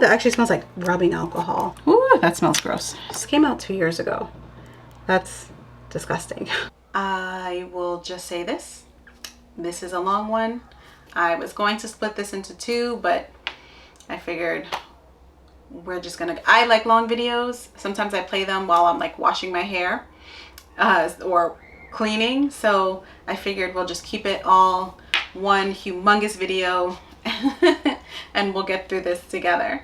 that actually smells like rubbing alcohol. Ooh, that smells gross. This came out 2 years ago. That's disgusting. I will just say this. This is a long one. I was going to split this into 2, but I figured we're just gonna, I like long videos. Sometimes I play them while I'm like washing my hair or cleaning. So I figured we'll just keep it all one humongous video and we'll get through this together.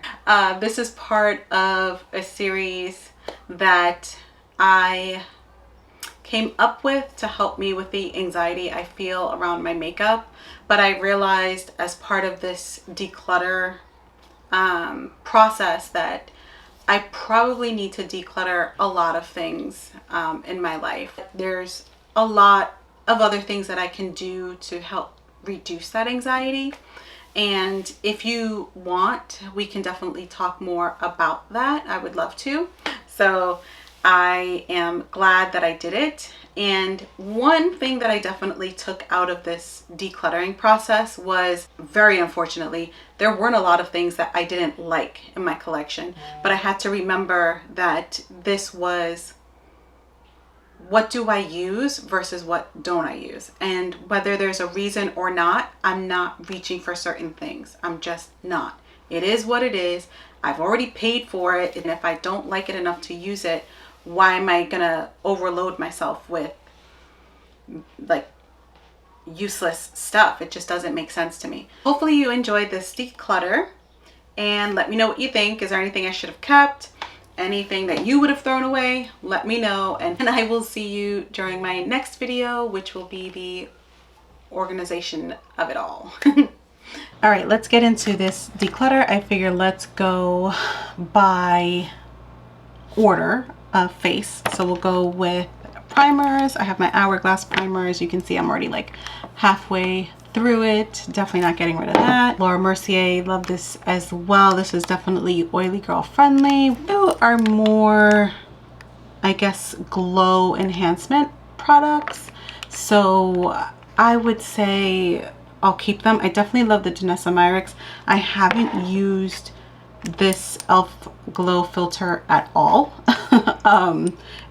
This is part of a series that I came up with to help me with the anxiety I feel around my makeup. But I realized as part of this declutter process that I probably need to declutter a lot of things in my life. There's a lot of other things that I can do to help reduce that anxiety. And if you want, we can definitely talk more about that. I would love to. So I am glad that I did it. And one thing that I definitely took out of this decluttering process was, very unfortunately, there weren't a lot of things that I didn't like in my collection, but I had to remember that this was, what do I use versus what don't I use? And whether there's a reason or not, I'm not reaching for certain things. I'm just not. It is what it is. I've already paid for it. And if I don't like it enough to use it, why am I gonna overload myself with like useless stuff? It just doesn't make sense to me. Hopefully you enjoyed this declutter and let me know what you think. Is there anything I should have kept? Anything that you would have thrown away? Let me know, and I will see you during my next video, which will be the organization of it all. All right, let's get into this declutter. I figure let's go by order of face. So we'll go with primers. I have my Hourglass primer. As you can see, I'm already like halfway through it. Definitely not getting rid of that. Laura Mercier, love this as well. This is definitely oily girl friendly. These are more, I guess, glow enhancement products. So I would say I'll keep them. I definitely love the Danessa Myricks. I haven't used this e.l.f. glow filter at all.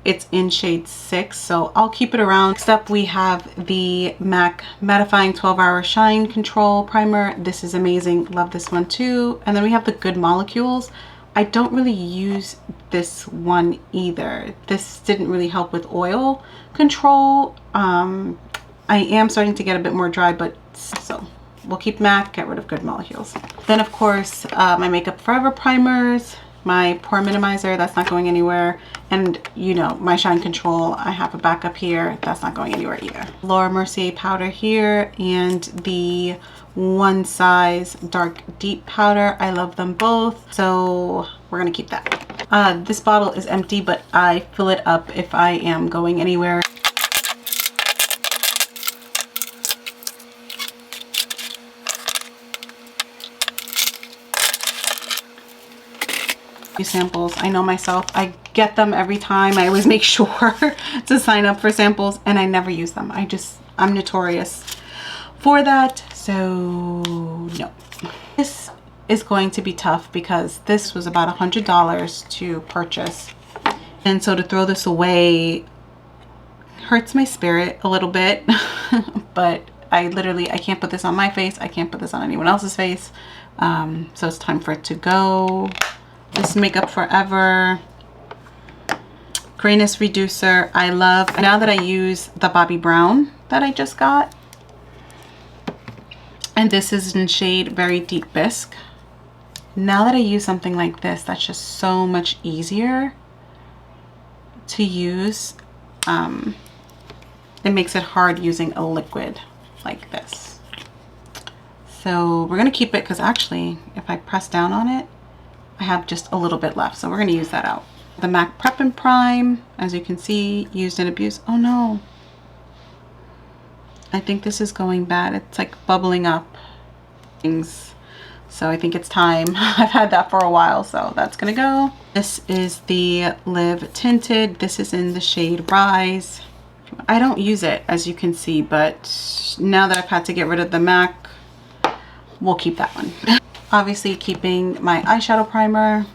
It's in shade 6, so I'll keep it around. Next up we have the MAC mattifying 12-hour shine control primer. This is amazing, love this one too. And then we have the Good Molecules. I don't really use this one either. This didn't really help with oil control. I am starting to get a bit more dry, but so we'll keep MAC, get rid of Good Molecules. Then of course my Makeup Forever primers, my pore minimizer, that's not going anywhere, and you know, my shine control, I have a backup here, that's not going anywhere either. Laura Mercier powder here, and the One Size Dark Deep powder. I love them both, so we're gonna keep that. This bottle is empty, but I fill it up if I am going anywhere. Samples. I know myself, I get them every time. I always make sure to sign up for samples and I never use them. I'm notorious for that, so no. This is going to be tough because this was about $100 to purchase, and so to throw this away hurts my spirit a little bit. But I can't put this on my face, I can't put this on anyone else's face, so it's time for it to go. This Makeup Forever grayness reducer, I love. Now that I use the Bobbi Brown that I just got, and this is in shade Very Deep Bisque. Now that I use something like this, that's just so much easier to use. It makes it hard using a liquid like this. So we're gonna keep it because actually, if I press down on it, I have just a little bit left, so we're going to use that out. The MAC Prep and Prime, as you can see, used and abused. Oh no, I think this is going bad. It's like bubbling up things, so I think it's time. I've had that for a while, so that's gonna go. This is the Live Tinted. This is in the shade Rise. I don't use it, as you can see, but now that I've had to get rid of the MAC, we'll keep that one. Obviously keeping my eyeshadow primer.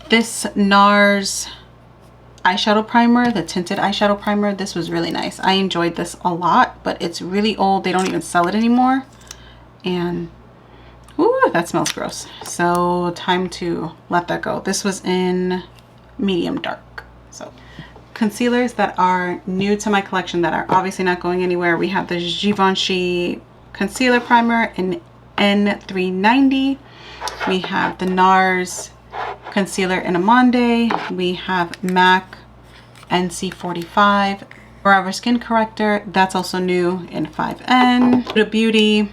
This NARS eyeshadow primer, the tinted eyeshadow primer, this was really nice. I enjoyed this a lot, but it's really old. They don't even sell it anymore. And ooh, that smells gross. So time to let that go. This was in medium dark. So concealers that are new to my collection that are obviously not going anywhere. We have the Givenchy concealer primer in N390. We have the NARS concealer in Amande. We have MAC NC45 Forever Skin Corrector. That's also new in 5N. Huda Beauty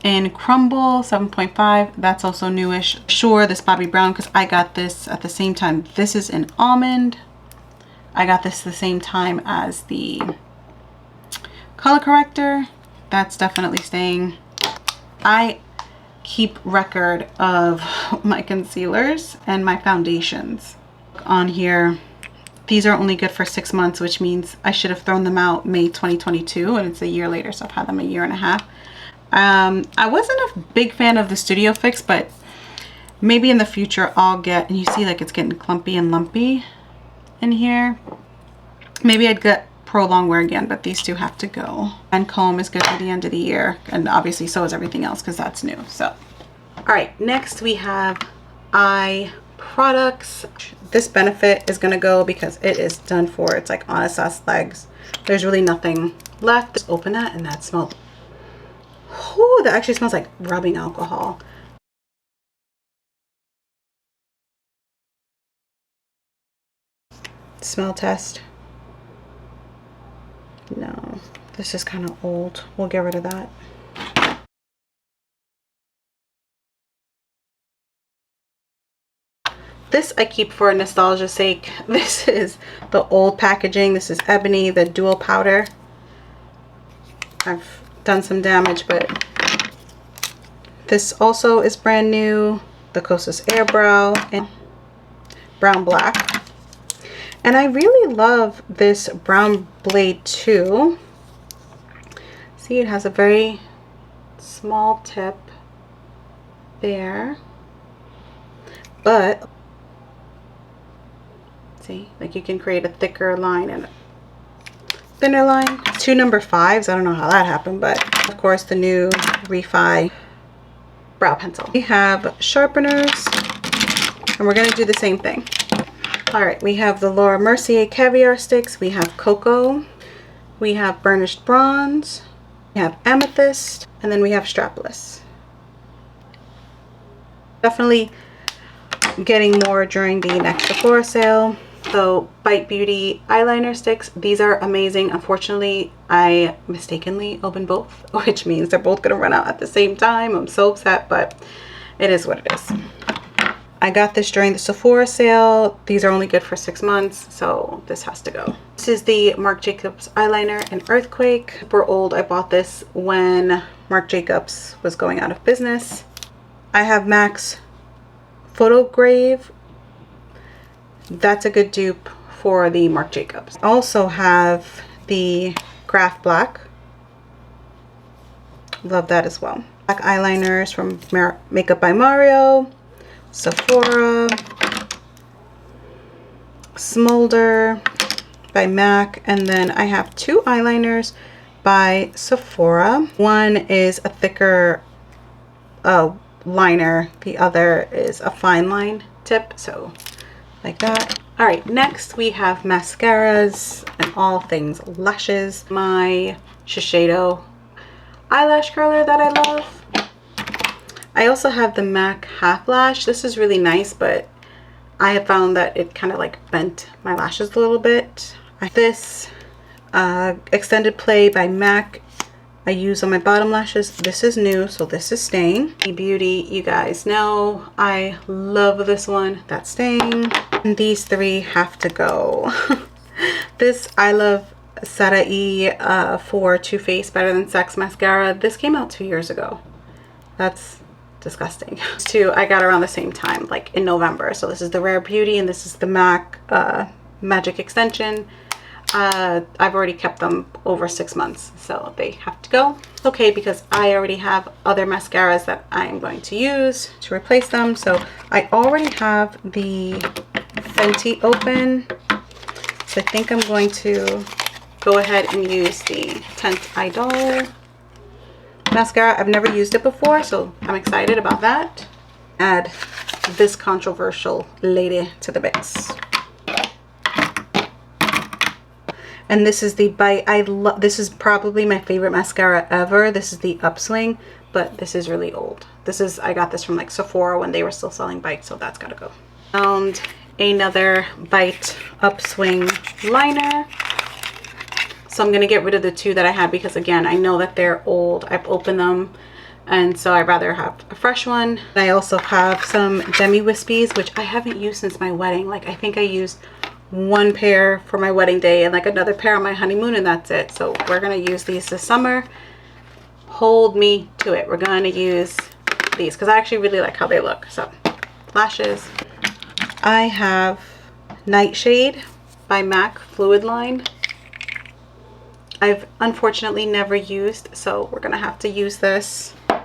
in Crumble 7.5. That's also newish. Sure, this Bobbi Brown, because I got this at the same time. This is in Almond. I got this the same time as the color corrector. That's definitely staying. I keep record of my concealers and my foundations on here. These are only good for 6 months, which means I should have thrown them out May 2022, and it's a year later, so I've had them a year and a half. I wasn't a big fan of the Studio Fix, but maybe in the future I'll get, and you see like it's getting clumpy and lumpy in here. Maybe I'd get Pro Longwear again, but these two have to go. And comb is good for the end of the year, and obviously so is everything else because that's new. So all right, next we have eye products. This Benefit is gonna go because it is done for. It's like on its legs. There's really nothing left. Just open that and that smells, oh, that actually smells like rubbing alcohol. Smell test. No, this is kind of old. We'll get rid of that. This I keep for nostalgia's sake. This is the old packaging. This is Ebony, the dual powder. I've done some damage, but this also is brand new. The Kosas Air Brow and Brown Black. And I really love this Brown Blade too. See, it has a very small tip there, but see, like you can create a thicker line and a thinner line. 2 number 5s. I don't know how that happened, but of course the new Refi brow pencil. We have sharpeners, and we're going to do the same thing. All right, we have the Laura Mercier Caviar Sticks. We have Cocoa. We have Burnished Bronze. We have Amethyst. And then we have Strapless. Definitely getting more during the next Sephora sale. So Bite Beauty eyeliner sticks. These are amazing. Unfortunately, I mistakenly opened both, which means they're both going to run out at the same time. I'm so upset, but it is what it is. I got this during the Sephora sale. These are only good for 6 months, so this has to go. This is the Marc Jacobs eyeliner in Earthquake. Super old. I bought this when Marc Jacobs was going out of business. I have MAC's Photograve. That's a good dupe for the Marc Jacobs. I also have the Graph Black. Love that as well. Black eyeliners from Makeup by Mario. Sephora, Smolder by MAC, and then I have 2 eyeliners by Sephora. One is a thicker liner, the other is a fine line tip, so like that. All right, next we have mascaras and all things lashes. My Shiseido eyelash curler that I love. I also have the MAC Half Lash. This is really nice, but I have found that it kind of like bent my lashes a little bit. This Extended Play by MAC I use on my bottom lashes. This is new, so this is staying. Beauty, you guys know I love this one. That's staying. And these 3 have to go. This I love Sarai for Too Faced Better Than Sex mascara. This came out 2 years ago. That's disgusting. These 2 I got around the same time, like in November. So this is the Rare Beauty and this is the MAC Magic Extension. I've already kept them over 6 months, so they have to go. It's okay because I already have other mascaras that I am going to use to replace them. So I already have the Fenty open, so I think I'm going to go ahead and use the 10th Idol mascara. I've never used it before, so I'm excited about that. Add this controversial lady to the mix. And this is the Bite. This is probably my favorite mascara ever. This is the Upswing, but this is really old. I got this from like Sephora when they were still selling Bite, so that's gotta go. Found another Bite Upswing liner. So I'm gonna get rid of the two that I had because again, I know that they're old. I've opened them, and so I'd rather have a fresh one. I also have some Demi Wispies, which I haven't used since my wedding. Like I think I used one pair for my wedding day and like another pair on my honeymoon, and that's it. So we're gonna use these this summer. Hold me to it. We're gonna use these because I actually really like how they look. So lashes. I have Nightshade by MAC Fluid Line. I've unfortunately never used, so we're gonna have to use this. I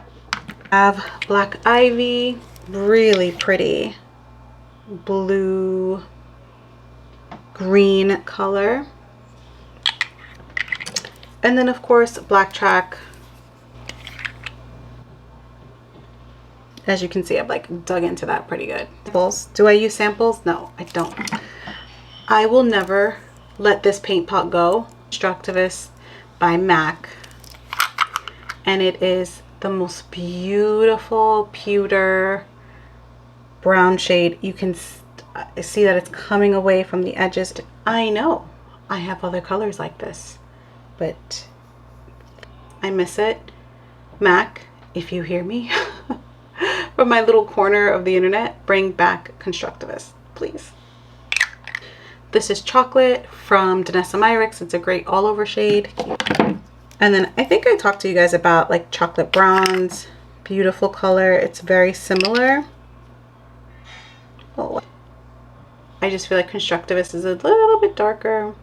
have Black Ivy, really pretty blue green color, and then of course Black Track. As you can see, I've like dug into that pretty good. Samples. Do I use samples? No, I don't. I will never let this paint pot go. Constructivist by MAC, and it is the most beautiful pewter brown shade. You can see that it's coming away from the edges. I know I have other colors like this, but I miss it. MAC, if you hear me from my little corner of the internet, bring back Constructivist, please. This is Chocolate from Danessa Myricks. It's a great all over shade. And then I think I talked to you guys about like Chocolate Bronze. Beautiful color. It's very similar. Oh, I just feel like Constructivist is a little bit darker.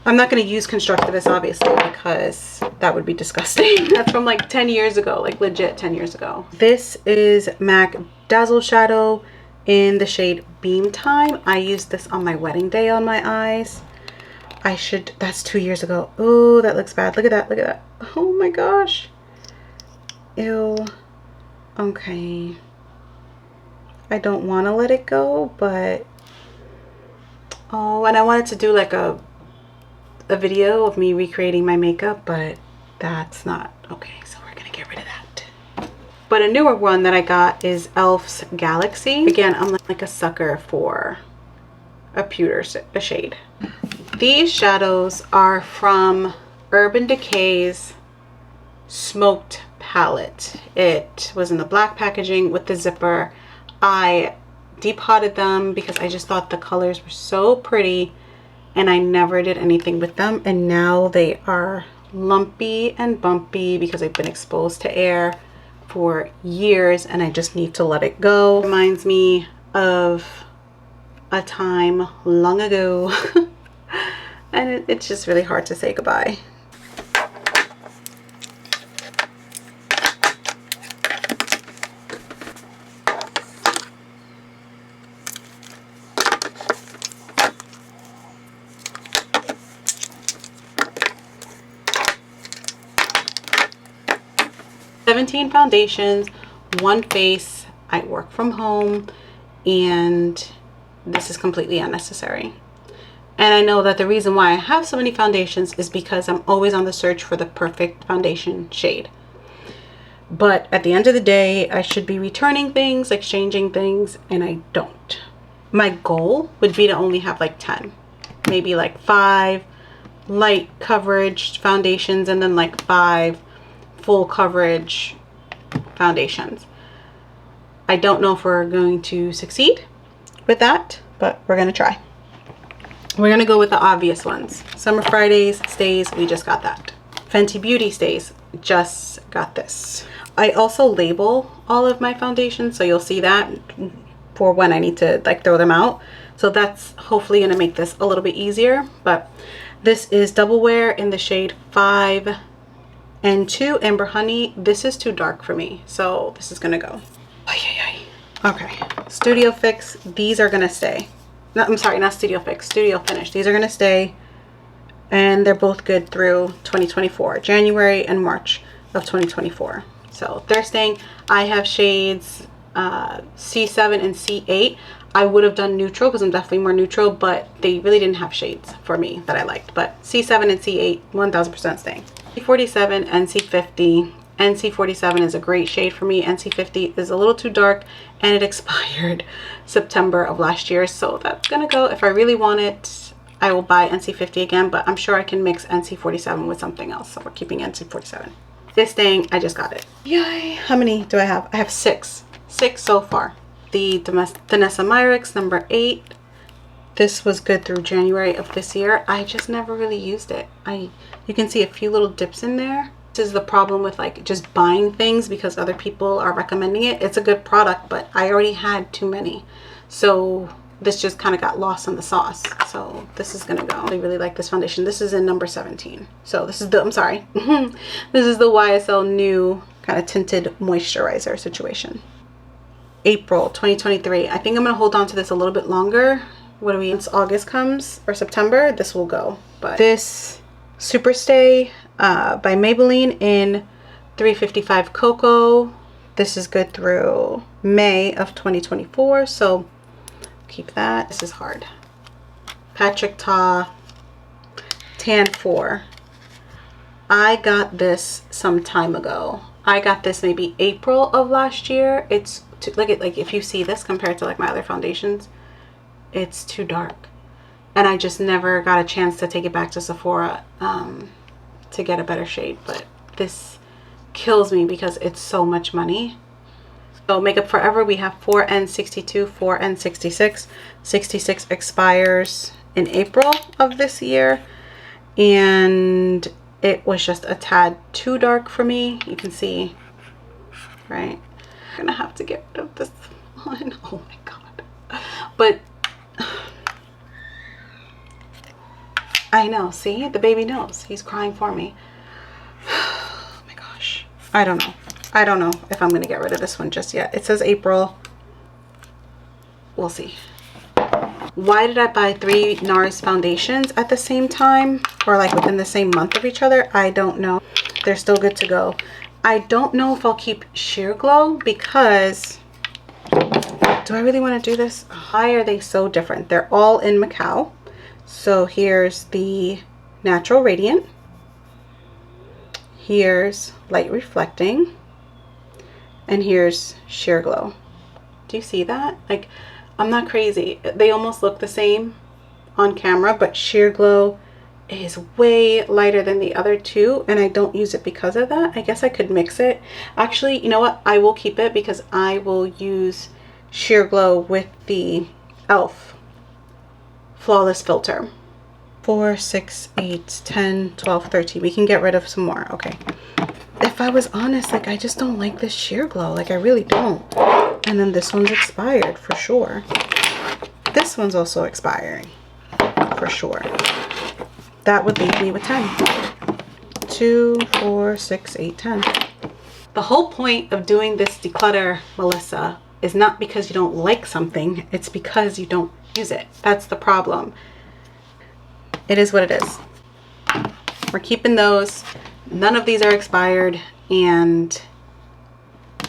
I'm not going to use Constructivist obviously because that would be disgusting. That's from like 10 years ago, like legit 10 years ago. This is MAC Dazzle Shadow in the shade Beam Time. I used this on my wedding day on my eyes. That's 2 years ago. Oh, that looks bad. Look at that, look at that. Oh my gosh. Ew. Okay. I don't want to let it go, but oh, and I wanted to do like a video of me recreating my makeup, but that's not okay, so we're gonna get rid of that. But a newer one that I got is Elf's Galaxy. Again, I'm like a sucker for a pewter shade. These shadows are from Urban Decay's Smoked palette. It was in the black packaging with the zipper. I depotted them because I just thought the colors were so pretty, and I never did anything with them, and now they are lumpy and bumpy because I've been exposed to air for years and I just need to let it go. Reminds me of a time long ago and it's just really hard to say goodbye. Foundations, one face. I work from home and this is completely unnecessary. And I know that the reason why I have so many foundations is because I'm always on the search for the perfect foundation shade. But at the end of the day, I should be returning things, exchanging things, and I don't. My goal would be to only have like 10, maybe like 5 light coverage foundations and then like 5 full coverage foundations. I don't know if we're going to succeed with that, but we're gonna try. We're gonna go with the obvious ones. Summer Fridays stays, we just got that. Fenty Beauty stays, just got this. I also label all of my foundations, so you'll see that for when I need to like throw them out. So that's hopefully going to make this a little bit easier. But this is Double Wear in the shade 5 and 2 Amber Honey. This is too dark for me, so this is going to go. Okay, Studio Fix, these are going to stay. No, I'm sorry, not Studio Fix, Studio Finish. These are going to stay, and they're both good through 2024, January and March of 2024. So they're staying. I have shades C7 and C8. I would have done neutral because I'm definitely more neutral, but they really didn't have shades for me that I liked. But C7 and C8, 1000% staying. C47, NC50. NC47 is a great shade for me. NC50 is a little too dark, and it expired September of last year. So that's gonna go. If I really want it, I will buy NC50 again, but I'm sure I can mix NC47 with something else. So we're keeping NC47. This thing, I just got it. Yay! How many do I have? I have 6. 6 so far. The Danessa Myricks number 8. This was good through January of this year. I just never really used it. You can see a few little dips in there. This is the problem with like just buying things because other people are recommending it. It's a good product, but I already had too many. So this just kind of got lost in the sauce. So this is gonna go. I really like this foundation. This is in number 17. So this is the, I'm sorry. This is the YSL new kind of tinted moisturizer situation. April 2023. I think I'm gonna hold on to this a little bit longer. What do we, once August comes or September, this will go. But this Superstay by Maybelline in 355 Cocoa. This is good through May of 2024. So keep that. This is hard. Patrick Ta Tan 4. I got this some time ago. I got this maybe April of last year. It's look at, like, if you see this compared to like my other foundations, it's too dark, and I just never got a chance to take it back to Sephora to get a better shade. But this kills me because it's so much money. So Makeup Forever, we have 4N62, 4N66. 66 expires in April of this year, and it was just a tad too dark for me. You can see, right? I'm gonna have to get rid of this one. Oh my god. But I know, see, the baby knows. He's crying for me. Oh my gosh. I don't know. I don't know if I'm gonna get rid of this one just yet. It says April. We'll see. Why did I buy 3 NARS foundations at the same time, or like within the same month of each other? I don't know. They're still good to go. I don't know if I'll keep Sheer Glow because, do I really want to do this? Why are they so different? They're all in Macau. So here's the Natural Radiant. Here's Light Reflecting. And here's Sheer Glow. Do you see that? Like, I'm not crazy. They almost look the same on camera, but Sheer Glow is way lighter than the other two, and I don't use it because of that. I guess I could mix it. Actually, you know what? I will keep it because I will use Sheer Glow with the e.l.f. Flawless Filter. 4, 6, 8, 10, 12, 13. We can get rid of some more. Okay. If I was honest, like, I just don't like this Sheer Glow. Like, I really don't. And then this one's expired for sure. This one's also expiring for sure. That would leave me with 10. 2, 4, 6, 8, 10. The whole point of doing this declutter, Melissa, is not because you don't like something. It's because you don't use it. That's the problem. It is what it is. We're keeping those. None of these are expired. And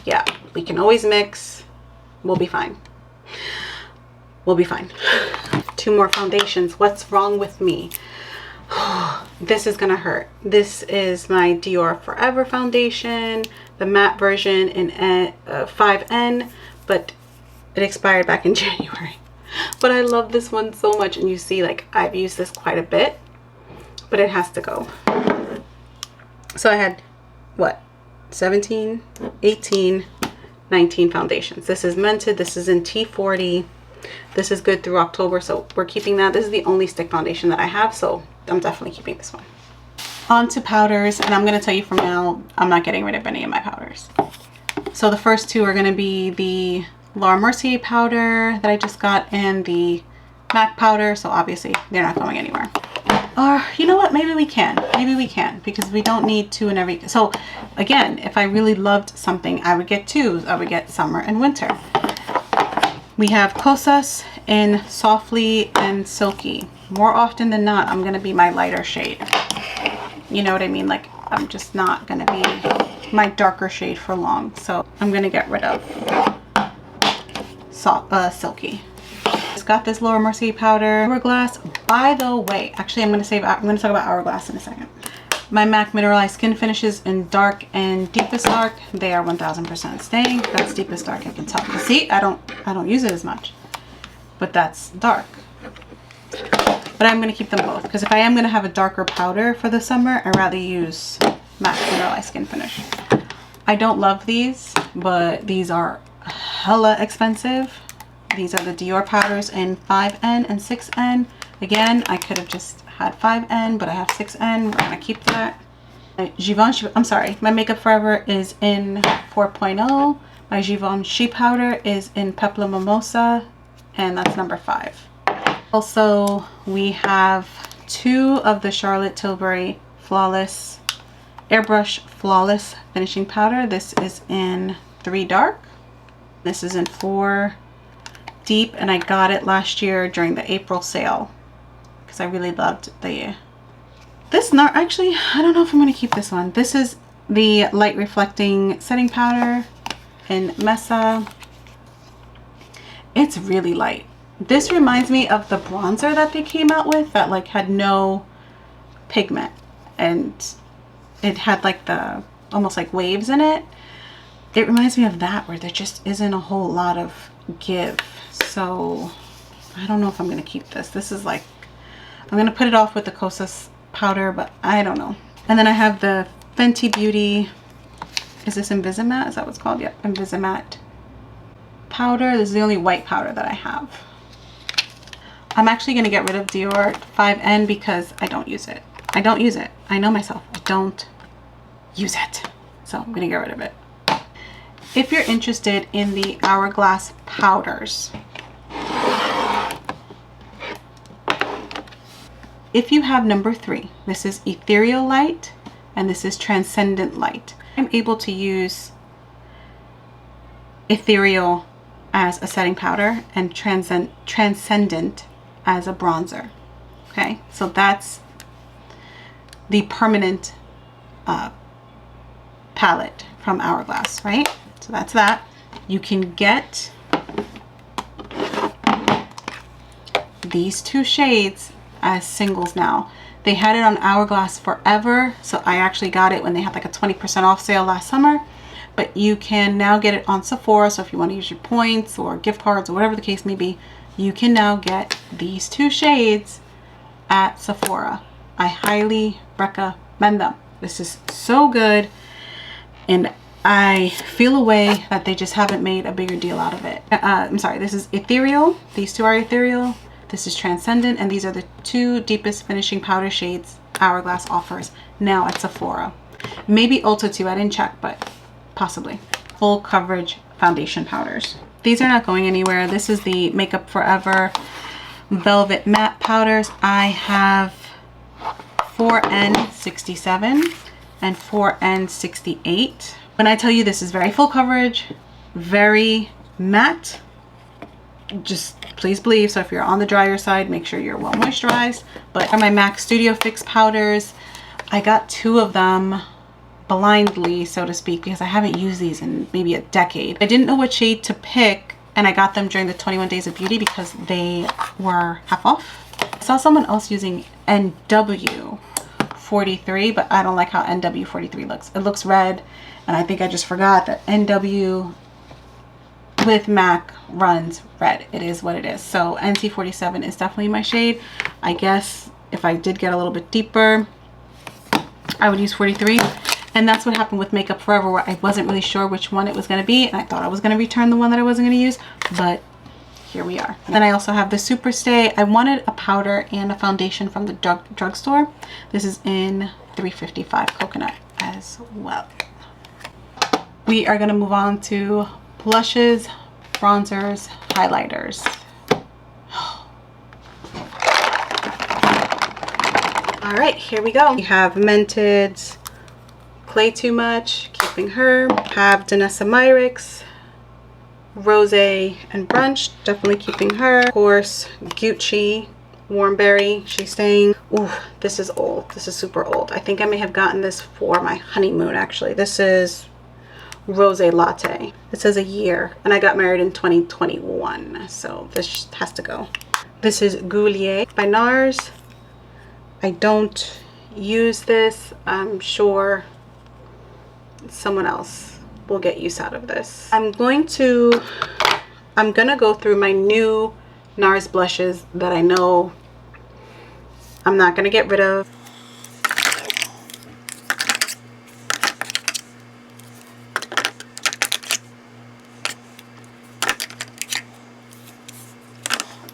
yeah, we can always mix. We'll be fine. We'll be fine. 2 more foundations. What's wrong with me? This is gonna hurt. This is my Dior Forever foundation, the matte version in 5N, but it expired back in January. But I love this one so much, and you see, like, I've used this quite a bit, but it has to go. So I had, what, 17, 18, 19 foundations. This is Mented. This is in T40. This is good through October, so we're keeping that. This is the only stick foundation that I have, so I'm definitely keeping this one. On to powders, and I'm going to tell you from now, I'm not getting rid of any of my powders. So the first 2 are going to be the Laura Mercier powder that I just got, and the MAC powder, so obviously they're not going anywhere. Or you know what, maybe we can because we don't need two in every. So again, if I really loved something, I would get two. I would get summer and winter. We have Cosas in Softly and Silky. More often than not, I'm going to be my lighter shade. You know what I mean? Like, I'm just not going to be my darker shade for long. So I'm going to get rid of Silky. It's got this Laura Mercier powder. Hourglass. By the way, actually, I'm going to talk about Hourglass in a second. My MAC Mineralized Skin Finishes in Dark and Deepest Dark. They are 1000% staying. That's Deepest Dark, I can tell. See, I don't use it as much, but that's dark. But I'm going to keep them both because if I am going to have a darker powder for the summer, I'd rather use MAC Mineralized Skin Finish. I don't love these, but these are hella expensive. These are the Dior powders in 5N and 6N. Again, I could have just had 5N, but I have 6N. We're gonna keep that. My Makeup Forever is in 4.0. My Givenchy powder is in Pepla Mimosa, and that's number 5. Also, we have 2 of the Charlotte Tilbury Flawless Airbrush Flawless Finishing Powder. This is in 3 Dark. This is in 4 Deep, and I got it last year during the April sale because I really loved actually, I don't know if I'm going to keep this one. This is the Light Reflecting Setting Powder in Mesa. It's really light. This reminds me of the bronzer that they came out with that like had no pigment, and it had like the almost like waves in it. It reminds me of that, where there just isn't a whole lot of give. So I don't know if I'm going to keep this. This is like, I'm going to put it off with the Kosas powder, but I don't know. And then I have the Fenty Beauty, is this Invisimatte? Is that what it's called? Yep, Invisimatte powder. This is the only white powder that I have. I'm actually going to get rid of Dior 5N because I don't use it. I don't use it. I know myself. I don't use it. So I'm going to get rid of it. If you're interested in the Hourglass powders, if you have number 3, this is Ethereal Light and this is Transcendent Light. I'm able to use Ethereal as a setting powder and Transcendent as a bronzer. Okay, so that's the permanent palette from Hourglass, right? So that's that. You can get these 2 shades as singles now. They had it on Hourglass Forever, so I actually got it when they had like a 20% off sale last summer. But you can now get it on Sephora, so if you want to use your points or gift cards or whatever the case may be, you can now get these 2 shades at Sephora. I highly recommend them. This is so good, and I feel a way that they just haven't made a bigger deal out of it. I'm sorry, this is Ethereal. These 2 are Ethereal. This is Transcendent, and these are the 2 deepest finishing powder shades Hourglass offers now at Sephora. Maybe Ulta too, I didn't check, but possibly. Full coverage foundation powders. These are not going anywhere. This is the Makeup Forever Velvet Matte Powders. I have 4N67 and 4N68. When I tell you this is very full coverage, very matte, just please believe. So if you're on the drier side, make sure you're well moisturized. But for my MAC Studio Fix powders, I got 2 of them blindly, so to speak, because I haven't used these in maybe a decade. I didn't know what shade to pick, and I got them during the 21 Days of Beauty because they were half off. I saw someone else using NW43, but I don't like how NW43 looks. It looks red, and I think I just forgot that NW with MAC runs red. It is what it is. So NC47 is definitely my shade. I guess if I did get a little bit deeper, I would use 43. And that's what happened with Makeup Forever, where I wasn't really sure which one it was going to be, and I thought I was going to return the one that I wasn't going to use, but here we are. And then I also have the Super Stay. I wanted a powder and a foundation from the drugstore. This is in 355 Coconut as well. We are going to move on to blushes, bronzers, highlighters. All right, here we go. We have Mented Clay Too Much, keeping her. Have Danessa Myricks, Rose and Brunch, definitely keeping her. Of course, Gucci Warmberry, she's staying. Ooh, this is old. This is super old. I think I may have gotten this for my honeymoon, actually. This is Rose Latte. It says a year, and I got married in 2021, so this has to go. This is Goulier by NARS. I don't use this. I'm sure someone else will get use out of this. I'm gonna go through my new NARS blushes that I know I'm not gonna get rid of.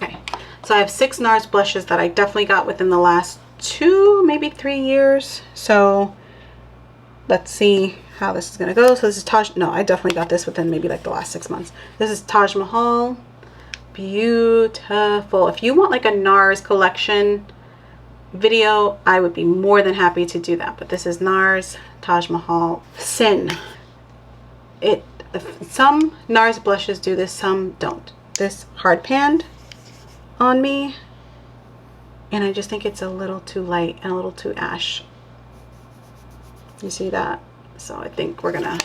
Okay, so I have 6 NARS blushes that I definitely got within the last 2, maybe 3 years. So let's see how this is gonna go. So this is Taj, no, I definitely got this within maybe like the last 6 months. This is Taj Mahal. Beautiful. If you want like a NARS collection video, I would be more than happy to do that. But this is NARS Taj Mahal Sin. Some NARS blushes do this, some don't. This hard panned on me, and I just think it's a little too light and a little too ash. You see that? So I think we're gonna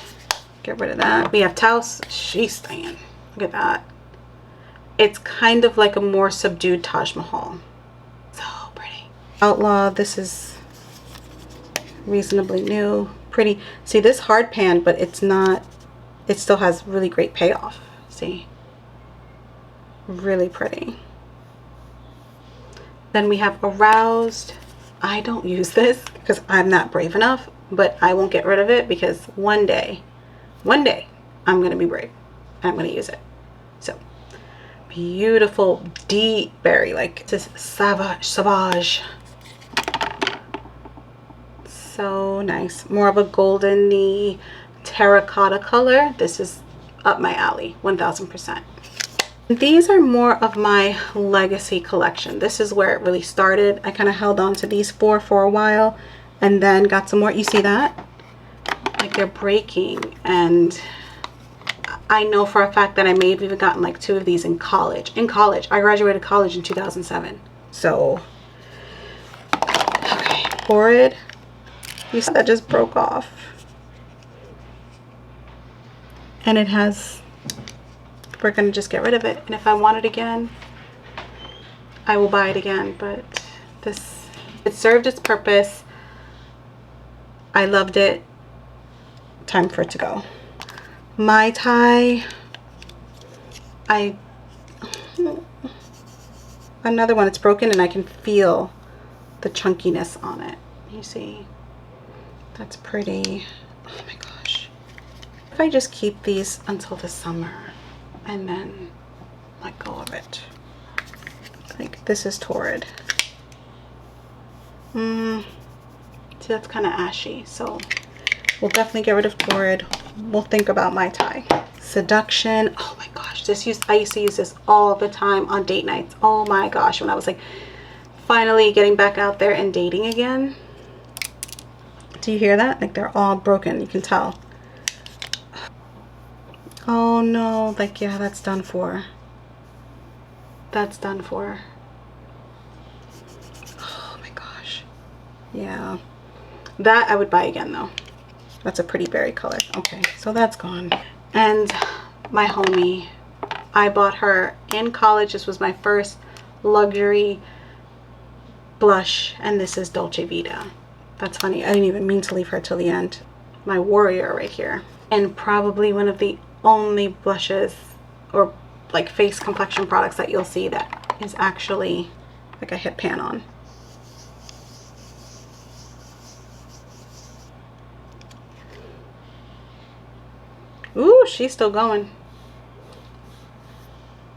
get rid of that. We have Taos. She's staying. Look at that. It's kind of like a more subdued Taj Mahal. So pretty. Outlaw. This is reasonably new. Pretty. See, this hard pan, but it's not. It still has really great payoff. See? Really pretty. Then we have Aroused. I don't use this because I'm not brave enough, but I won't get rid of it because one day I'm going to be brave and I'm going to use it. So beautiful deep berry, like this Sauvage. So nice. More of a golden terracotta color. This is up my alley, 1000%. These are more of my legacy collection. This is where it really started. I kind of held on to these 4 for a while and then got some more. You see that? Like they're breaking, and I know for a fact that I may have even gotten like 2 of these in college. I graduated college in 2007. So, okay, Horrid. You see that just broke off. And it has, we're gonna just get rid of it. And if I want it again, I will buy it again. But this, it served its purpose. I loved it. Time for it to go. Mai Tai. Another one. It's broken and I can feel the chunkiness on it. You see? That's pretty. Oh my gosh. If I just keep these until the summer and then let go of it. Like this is Torrid. See, that's kind of ashy, so we'll definitely get rid of Torrid. We'll think about Mai Tai. Seduction. Oh my gosh, I used to use this all the time on date nights. Oh my gosh, when I was like finally getting back out there and dating again. Do you hear that? Like they're all broken, you can tell. Oh no, like yeah, that's done for. That's done for. Oh my gosh. Yeah. That I would buy again though. That's a pretty berry color. Okay, so that's gone. And my homie, I bought her in college. This was my first luxury blush, and this is Dolce Vita. That's funny. I didn't even mean to leave her till the end. My warrior right here. And probably one of the only blushes or like face complexion products that you'll see that is actually like a hit pan on. Ooh, she's still going.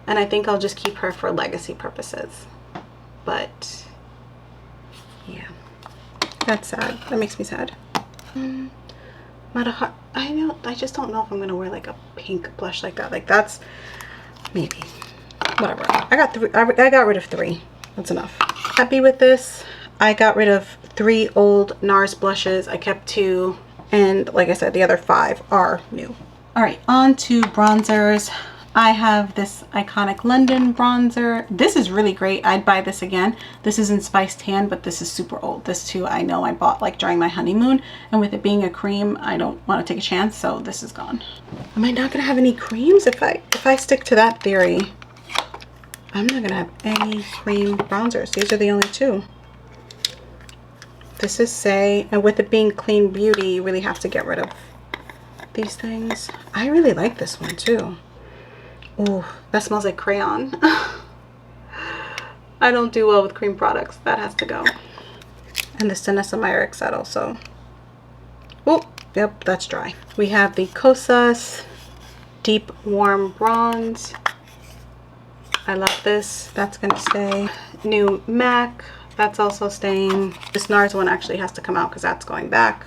And I think I'll just keep her for legacy purposes. But yeah, that's sad. That makes me sad. I just don't know if I'm gonna wear like a pink blush like that. Like that's maybe whatever. I got rid of 3. That's enough. Happy with this. I got rid of 3 old NARS blushes. I kept 2, and like I said, the other 5 are new. All right, on to bronzers. I have this iconic London bronzer. This is really great. I'd buy this again. This is in Spice Tan, but this is super old. This too, I know I bought like during my honeymoon, and with it being a cream, I don't want to take a chance, so this is gone. Am I not gonna have any creams? If I stick to that theory, I'm not gonna have any cream bronzers. These are the only 2. This is Say, and with it being clean beauty, you really have to get rid of these things. I really like this one too. Oh, that smells like crayon. I don't do well with cream products. That has to go. And this Niacinamide set also. Oh, yep, that's dry. We have the Kosas Deep Warm Bronze. I love this. That's gonna stay. New MAC. That's also staying. This NARS one actually has to come out because that's going back.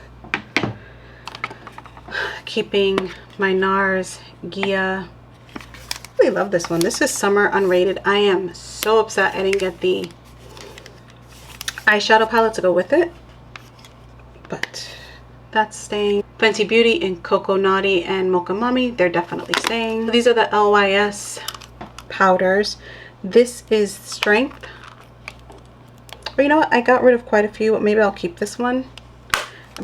Keeping my NARS Gia. I really love this one. This is Summer Unrated. I am so upset I didn't get the eyeshadow palette to go with it, but that's staying. Fenty Beauty in Coco Naughty and Mocha Mommy, they're definitely staying. These are the LYS powders. This is Strength. But you know what? I got rid of quite a few. Maybe I'll keep this one,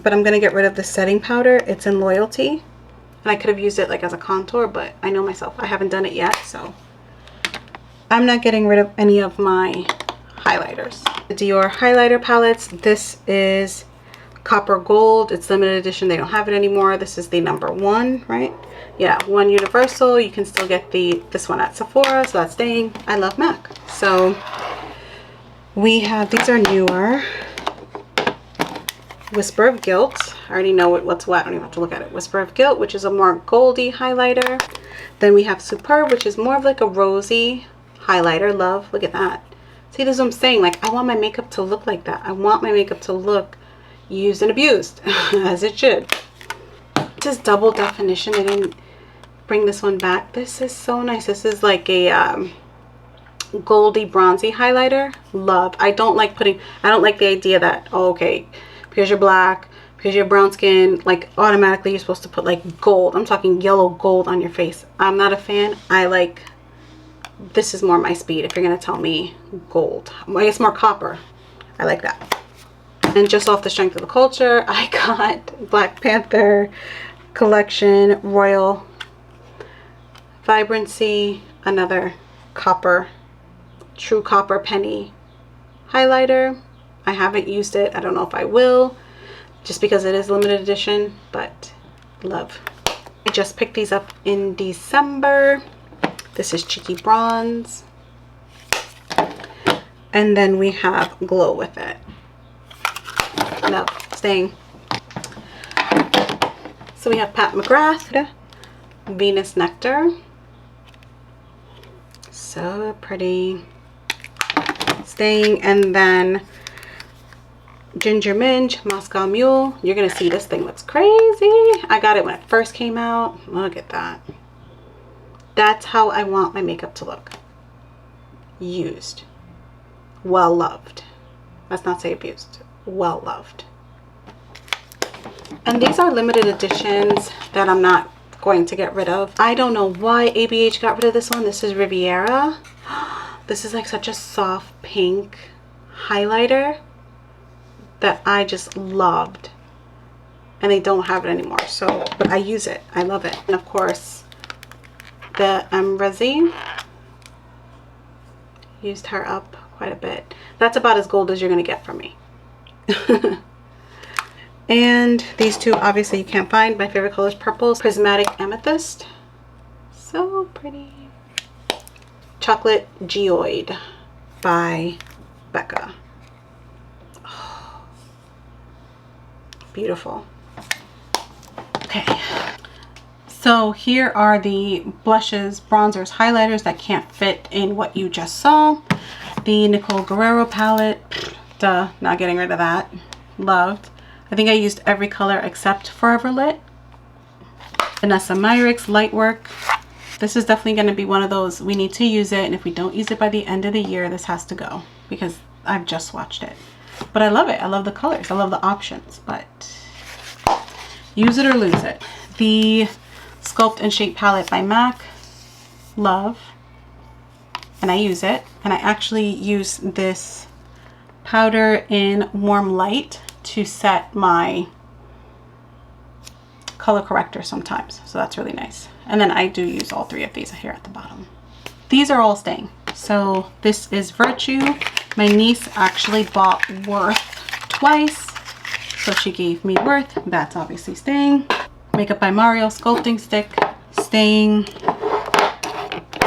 but I'm gonna get rid of the setting powder. It's in Loyalty. And I could have used it like as a contour, but I know myself, I haven't done it yet, so I'm not getting rid of any of my highlighters. The Dior highlighter palettes. This is Copper Gold. It's limited edition. They don't have it anymore. This is the number 1, right? Yeah, 1 universal. You can still get this one at Sephora, so that's staying. I love MAC. So we have, these are newer. Whisper of Guilt. I already know what's what. I don't even have to look at it. Whisper of Guilt, which is a more goldy highlighter. Then we have Superb, which is more of like a rosy highlighter. Love. Look at that. See, this is what I'm saying. Like, I want my makeup to look like that. I want my makeup to look used and abused, as it should. This is Double Definition. I didn't bring this one back. This is so nice. This is like a goldy bronzy highlighter. Love. I don't like the idea that, oh, okay, because you're black, because you have brown skin, like automatically you're supposed to put like gold. I'm talking yellow gold on your face. I'm not a fan. I like, this is more my speed if you're gonna tell me gold. I guess more copper. I like that. And just off the strength of the culture, I got Black Panther collection Royal Vibrancy, another copper, true copper penny highlighter. I haven't used it. I don't know if I will, just because it is limited edition, but love. I just picked these up in December. This is Cheeky Bronze. And then we have Glow with it. Love. Staying. So we have Pat McGrath, Venus Nectar. So pretty. Staying. And then Ginger Minge, Moscow Mule. You're gonna see this thing looks crazy. I got it when it first came out. Look at that. That's how I want my makeup to look. Used. Well loved. Let's not say abused. Well loved. And these are limited editions that I'm not going to get rid of. I don't know why ABH got rid of this one. This is Riviera. This is like such a soft pink highlighter that I just loved, and they don't have it anymore, so but I use it. I love it. And of course the Resi, used her up quite a bit. That's about as gold as you're gonna get from me. And these two obviously you can't find. My favorite color is purple. Prismatic Amethyst, so pretty. Chocolate Geoid by Becca. Beautiful. Okay, so here are the blushes, bronzers, highlighters that can't fit in what you just saw. The Nicole Guerrero palette, duh, not getting rid of that. Loved. I think I used every color except Forever Lit. Vanessa Myricks Lightwork. This is definitely going to be one of those, we need to use it, and if we don't use it by the end of the year, this has to go because I've just swatched it. But I love it. I love the colors. I love the options, but use it or lose it. The Sculpt and Shape palette by MAC, love, and I use it. And I actually use this powder in Warm Light to set my color corrector sometimes, so that's really nice. And then I do use all three of these here at the bottom. These are all staying. So this is Virtue. My niece actually bought Worth twice, so she gave me Worth. That's obviously staying. Makeup by Mario Sculpting Stick, staying.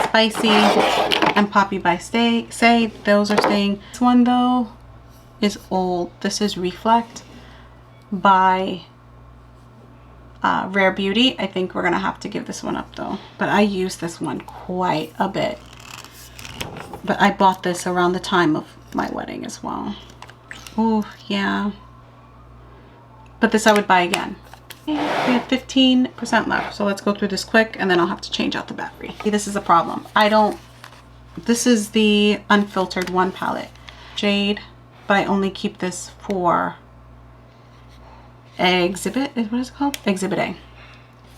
Spicy and Poppy by Say, those are staying. This one though is old. This is Reflect by Rare Beauty. I think we're gonna have to give this one up though, but I use this one quite a bit. But I bought this around the time of my wedding as well. Oh yeah, but this I would buy again. We have 15% left, so let's go through this quick and then I'll have to change out the battery. This is a problem. This is the Unfiltered One palette shade, but I only keep this for Exhibit, what is it called? Exhibit A.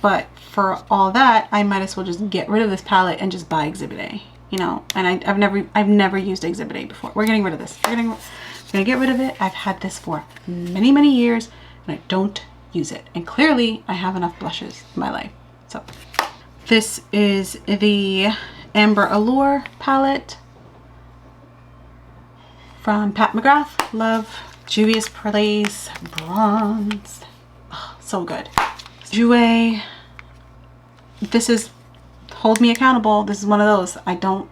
But for all that, I might as well just get rid of this palette and just buy Exhibit A, you know. And I've never used Exhibit A before. We're getting rid of this. I'm gonna get rid of it. I've had this for many years and I don't use it, and clearly I have enough blushes in my life. So this is the Amber Allure palette from Pat McGrath. Love. Juvia's Place Bronze. Oh, so good. Jouer. This is Hold Me Accountable. This is one of those.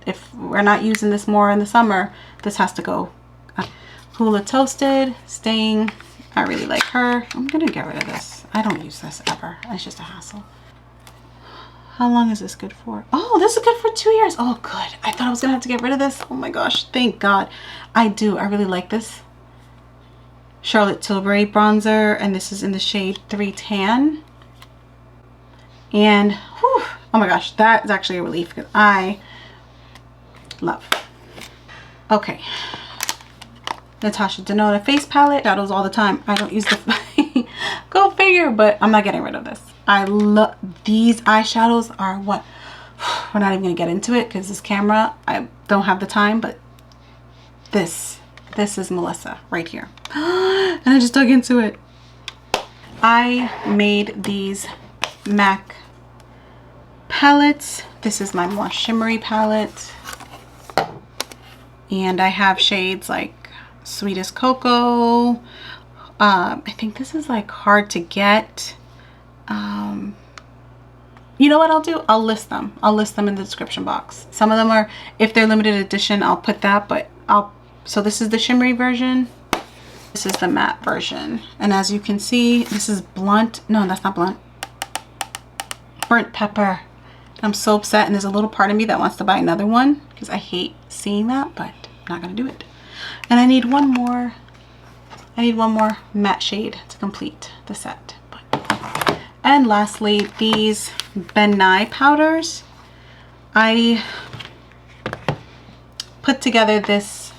If we're not using this more in the summer, this has to go. Hula Toasted, staying. I really like her. I'm gonna get rid of this. I don't use this ever. It's just a hassle. How long is this good for? Oh, this is good for 2 years. Oh, good. I thought I was gonna have to get rid of this. Oh my gosh, thank God. I do. I really like this. Charlotte Tilbury bronzer, and this is in the shade 3 Tan. And whew, oh my gosh, that is actually a relief because I love. Okay. Natasha Denona face palette. Shadows all the time. I don't use the go figure, but I'm not getting rid of this. I love these eyeshadows. Are what we're not even gonna get into it because this camera, I don't have the time, but this is Melissa right here. And I just dug into it. I made these MAC palettes. This is my more shimmery palette, and I have shades like Sweetest Cocoa. I think this is like Hard to Get. You know what I'll do? I'll list them. I'll list them in the description box. Some of them are, if they're limited edition, I'll put that, but so this is the shimmery version. This is the matte version. And as you can see, this is Blunt. No, that's not Blunt. Burnt Pepper. I'm so upset, and there's a little part of me that wants to buy another one because I hate seeing that, but I'm not gonna do it. And I need one more matte shade to complete the set. And lastly, these Ben Nye powders. I put together this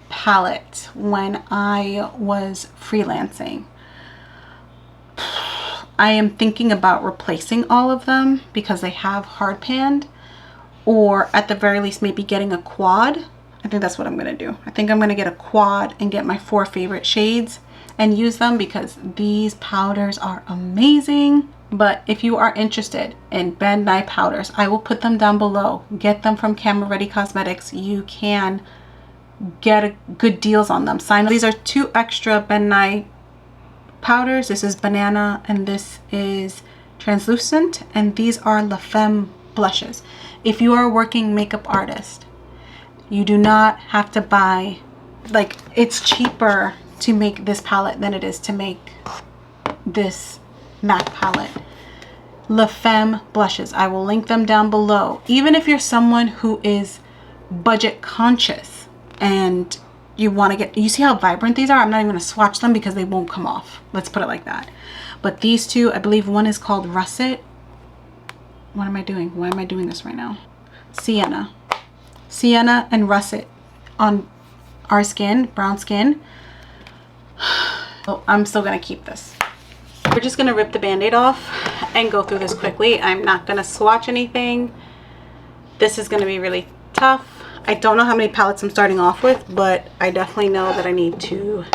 palette when I was freelancing. I am thinking about replacing all of them because they have hard panned, or at the very least maybe getting a quad. I think that's what I'm gonna do. I think I'm gonna get a quad and get my 4 favorite shades and use them because these powders are amazing. But if you are interested in Ben Nye powders, I will put them down below. Get them from Camera Ready Cosmetics. You can get good deals on them. Sign up. These are 2 extra Ben Nye powders. This is Banana and this is Translucent, and these are La Femme blushes. If you are a working makeup artist, you do not have to buy, like, it's cheaper to make this palette than it is to make this MAC palette. La Femme blushes. I will link them down below. Even if you're someone who is budget conscious and you want to get, you see how vibrant these are? I'm not even going to swatch them because they won't come off. Let's put it like that. But these 2, I believe one is called Russet. What am I doing? Why am I doing this right now? Sienna and Russet on our skin, brown skin. So I'm still gonna keep this. We're just gonna rip the band-aid off and go through this quickly. I'm not gonna swatch anything. This is gonna be really tough. I don't know how many palettes I'm starting off with, but I definitely know that I need to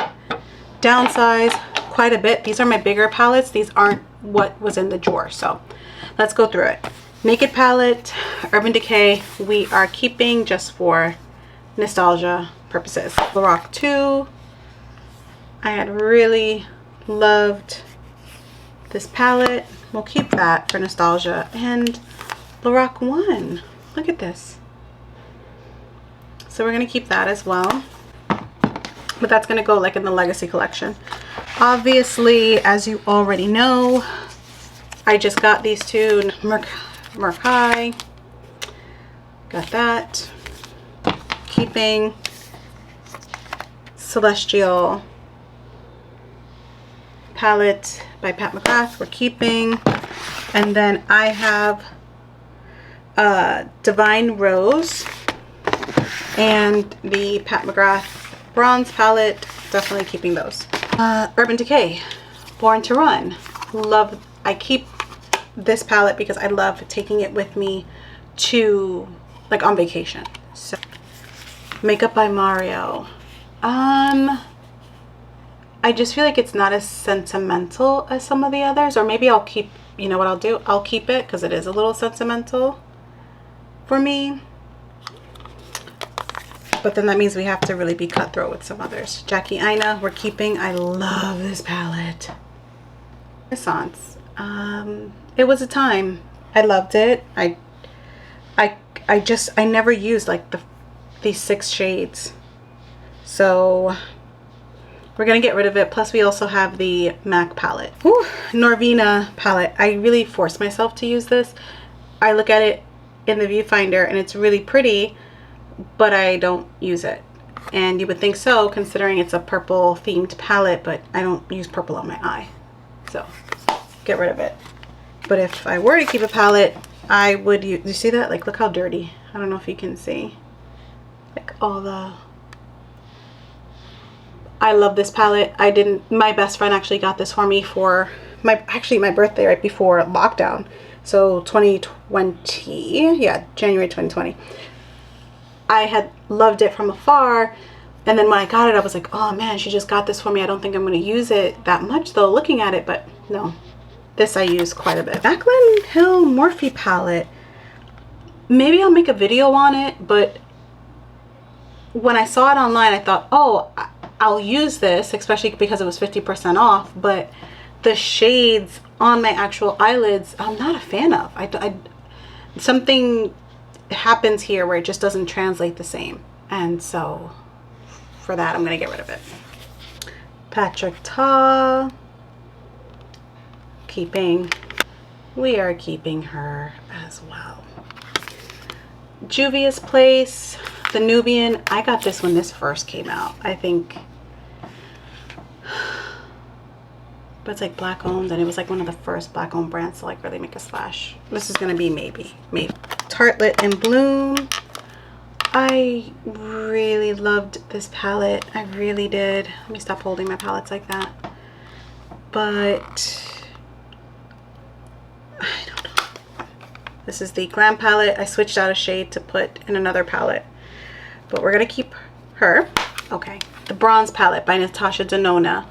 downsize quite a bit. These are my bigger palettes. These aren't what was in the drawer. So let's go through it. Naked palette, Urban Decay, we are keeping just for nostalgia purposes. Lorac 2, I had really loved this palette. We'll keep that for nostalgia. And Lorac 1, look at this. So we're going to keep that as well. But that's going to go like in the Legacy collection. Obviously, as you already know, I just got these two Merkai. Got that. Keeping Celestial palette by Pat McGrath. We're keeping. And then I have Divine Rose and the Pat McGrath bronze palette. Definitely keeping those. Urban Decay, Born to Run. Love. I keep this palette because I love taking it with me to like on vacation. So Makeup by Mario. I just feel like it's not as sentimental as some of the others, or maybe I'll keep, you know what I'll do? I'll keep it because it is a little sentimental for me. But then that means we have to really be cutthroat with some others. Jackie Aina, we're keeping. I love this palette. Renaissance. It was a time. I loved it. I never used like these 6 shades. So we're gonna get rid of it. Plus we also have the MAC palette. Whew, Norvina palette. I really forced myself to use this. I look at it in the viewfinder and it's really pretty, but I don't use it. And you would think so considering it's a purple themed palette, but I don't use purple on my eye. So get rid of it. But if I were to keep a palette, I would use, you see that? Like, look how dirty. I don't know if you can see. Like all the... I love this palette. My best friend actually got this for me for my birthday right before lockdown. So 2020, yeah, January 2020. I had loved it from afar, and then when I got it I was like, oh man, she just got this for me. I don't think I'm going to use it that much though looking at it, but no, this I use quite a bit. Jaclyn Hill Morphe palette, maybe I'll make a video on it, but when I saw it online I thought, oh, I'll use this, especially because it was 50% off, but the shades on my actual eyelids I'm not a fan of. Something happens here where it just doesn't translate the same, and so for that I'm gonna get rid of it. Patrick Ta, keeping. We are keeping her as well. Juvia's Place, the Nubian. I got this when this first came out, I think, but it's like black owned, and it was like one of the first black owned brands to like really make a splash. This is gonna be maybe Tartelette in Bloom. I really loved this palette. I really did. Let me stop holding my palettes like that. But I don't know. This is the Glam palette. I switched out a shade to put in another palette, but we're gonna keep her. Okay, the Bronze palette by Natasha Denona.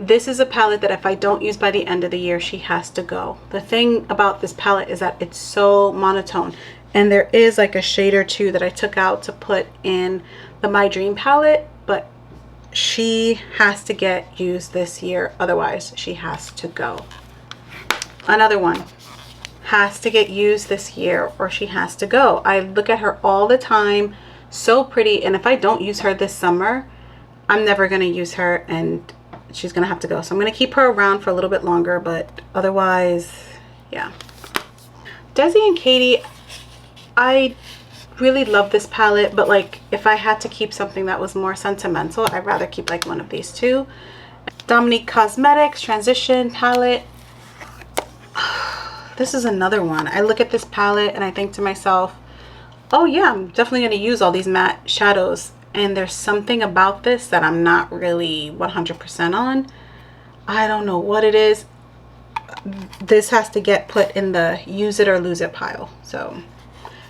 This is a palette that if I don't use by the end of the year, she has to go. The thing about this palette is that it's so monotone, and there is like a shade or two that I took out to put in the My Dream palette, but she has to get used this year, otherwise she has to go. Another one has to get used this year or she has to go. I look at her all the time, so pretty, and if I don't use her this summer, I'm never going to use her and she's gonna have to go. So I'm gonna keep her around for a little bit longer, but otherwise, yeah. Desi and Katie, I really love this palette, but like if I had to keep something that was more sentimental, I'd rather keep like one of these two. Dominique Cosmetics Transition palette. This is another one. I look at this palette and I think to myself, oh yeah, I'm definitely gonna use all these matte shadows. And there's something about this that I'm not really 100% on. I don't know what it is. This has to get put in the use it or lose it pile. So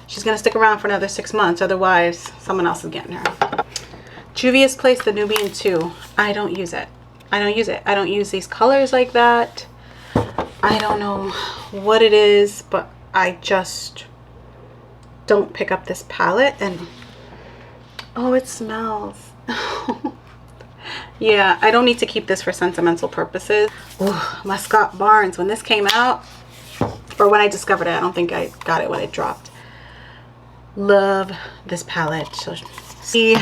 she's gonna stick around for another 6 months, otherwise someone else is getting her. Juvia's Place, the Nubian 2. I don't use it. I don't use it. I don't use these colors like that. I don't know what it is, but I just don't pick up this palette. And oh, it smells. Yeah, I don't need to keep this for sentimental purposes. Ooh, my Scott Barnes, when this came out, or when I discovered it, I don't think I got it when it dropped. Love this palette. So the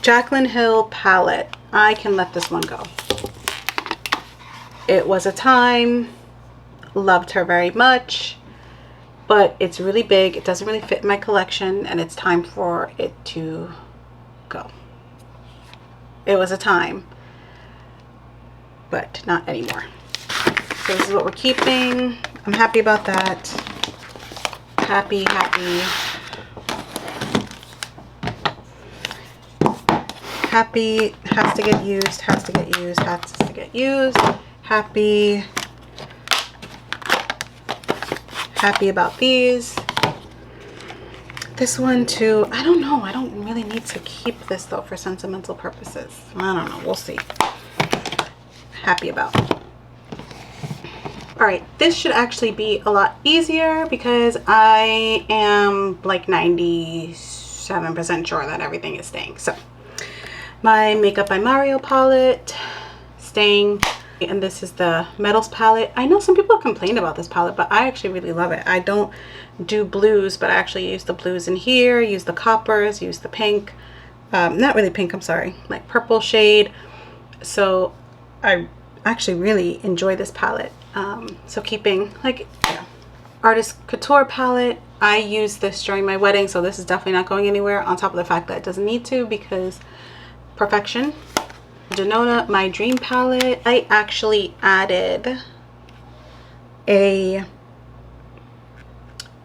Jaclyn Hill palette, I can let this one go. It was a time. Loved her very much, but it's really big. It doesn't really fit in my collection, and it's time for it to go. It was a time, but not anymore. So this is what we're keeping. I'm happy about that. Happy, happy. Happy has to get used, has to get used, has to get used. Happy. Happy about these. This one too. I don't know. I don't really need to keep this though for sentimental purposes. I don't know. We'll see. Happy about. All right. This should actually be a lot easier because I am like 97% sure that everything is staying. So my Makeup by Mario palette, staying. And this is the Metals palette. I know some people complain about this palette, but I actually really love it. I don't do blues, but I actually use the blues in here, use the coppers, use the pink. Not really pink, I'm sorry, like purple shade. So I actually really enjoy this palette. So keeping like, yeah. Artist Couture palette. I used this during my wedding, so this is definitely not going anywhere, on top of the fact that it doesn't need to because perfection. Denona, My Dream palette. I actually added a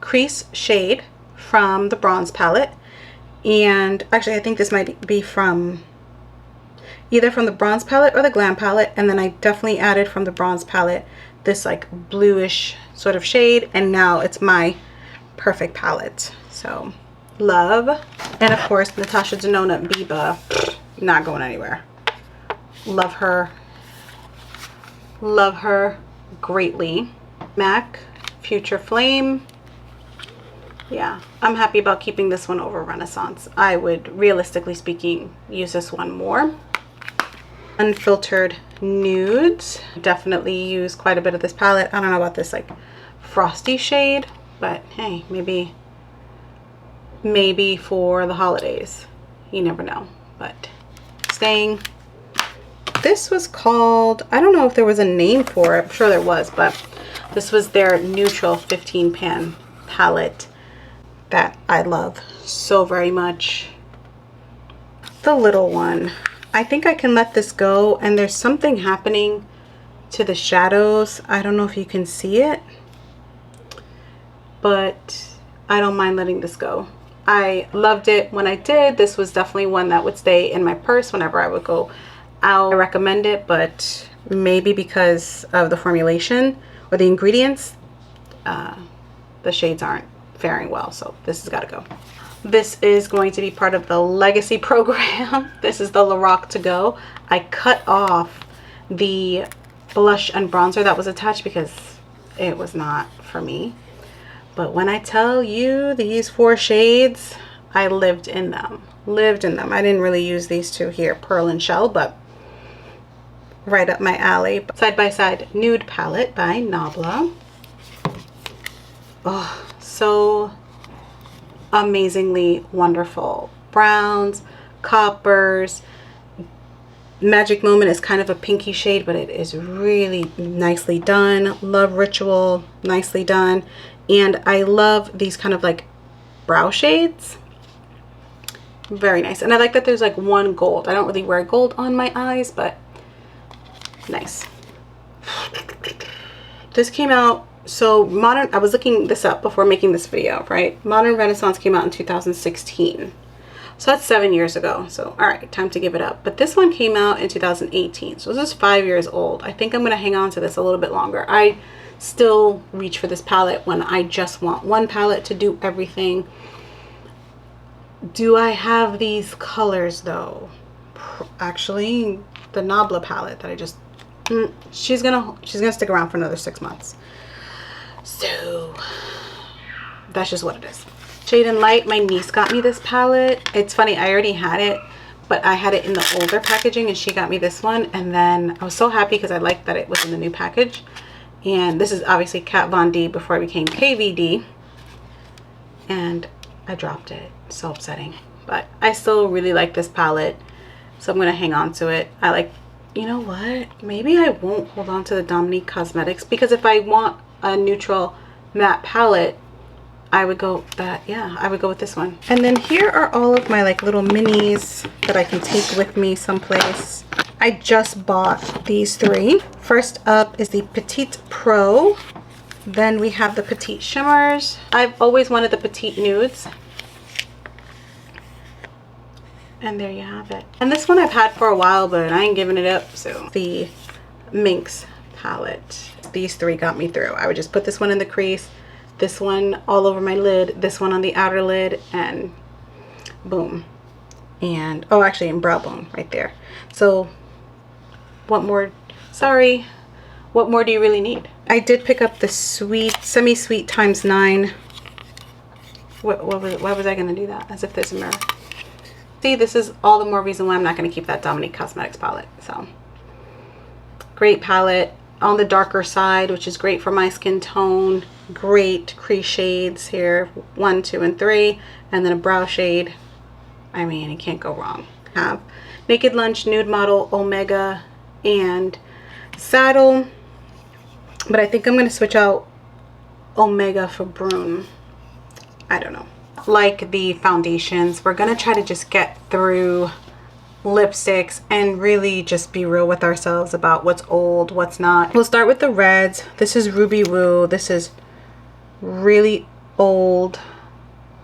crease shade from the bronze palette, and actually I think this might be from either from the bronze palette or the glam palette, and then I definitely added from the bronze palette this like bluish sort of shade, and now it's my perfect palette. So love. And of course Natasha Denona Biba, not going anywhere. Love her greatly. MAC Future Flame. Yeah, I'm happy about keeping this one over Renaissance. I would, realistically speaking, use this one more. Unfiltered Nudes. Definitely use quite a bit of this palette. I don't know about this like frosty shade, but hey, maybe for the holidays. You never know. But staying. This was called, I don't know if there was a name for it. I'm sure there was, but this was their neutral 15 pan palette that I love so very much. The little one. I think I can let this go, and there's something happening to the shadows. I don't know if you can see it, but I don't mind letting this go. I loved it when I did. This was definitely one that would stay in my purse whenever I would go out. I recommend it, but maybe because of the formulation or the ingredients, the shades aren't faring well, so this has got to go. This is going to be part of the Legacy program. This is the Lorac To Go. I cut off the blush and bronzer that was attached because it was not for me. But when I tell you these 4 shades, I lived in them. I didn't really use these two here, Pearl and Shell, but right up my alley. Side by Side Nude palette by Nabla. Oh, so amazingly wonderful. Browns, coppers. Magic Moment is kind of a pinky shade, but it is really nicely done. Love Ritual, nicely done. And I love these kind of like brow shades. Very nice. And I like that there's like one gold. I don't really wear gold on my eyes, but nice. This came out, so Modern, I was looking this up before making this video, right? Modern Renaissance came out in 2016. So that's 7 years ago. So all right, time to give it up. But this one came out in 2018. So this is 5 years old. I think I'm going to hang on to this a little bit longer. I still reach for this palette when I just want one palette to do everything. Do I have these colors though? Actually, the Nabla palette that I just she's gonna stick around for another 6 months. So that's just what it is. Shade and Light, my niece got me this palette. It's funny, I already had it, but I had it in the older packaging and she got me this one, and then I was so happy because I liked that it was in the new package. And this is obviously Kat Von D before I became KVD, and I dropped it. So upsetting, but I still really like this palette, so I'm gonna hang on to it. I like, you know what, maybe I won't hold on to the Dominique Cosmetics, because if I want a neutral matte palette, I would go that, yeah, I would go with this one. And then here are all of my like little minis that I can take with me someplace. I just bought these 3. First up is the Petite Pro. Then we have the Petite Shimmers. I've always wanted the Petite Nudes. And there you have it. And this one I've had for a while, but I ain't giving it up. So the Minx palette. These 3 got me through. I would just put this one in the crease, this one all over my lid, this one on the outer lid, and boom. And oh, actually in brow bone right there. So what more? Sorry. What more do you really need? I did pick up the sweet, semi-sweet ×9. Why was I gonna do that? As if there's a mirror. See, this is all the more reason why I'm not going to keep that Dominique Cosmetics palette. So, great palette on the darker side, which is great for my skin tone. Great crease shades here, 1, 2, and 3, and then a brow shade. I mean, you can't go wrong. Have Naked Lunch, Nude Model, Omega, and Saddle. But I think I'm going to switch out Omega for Brune. I don't know. Like the foundations, we're gonna try to just get through lipsticks and really just be real with ourselves about what's old, what's not. We'll start with the reds. This is Ruby Woo. This is really old.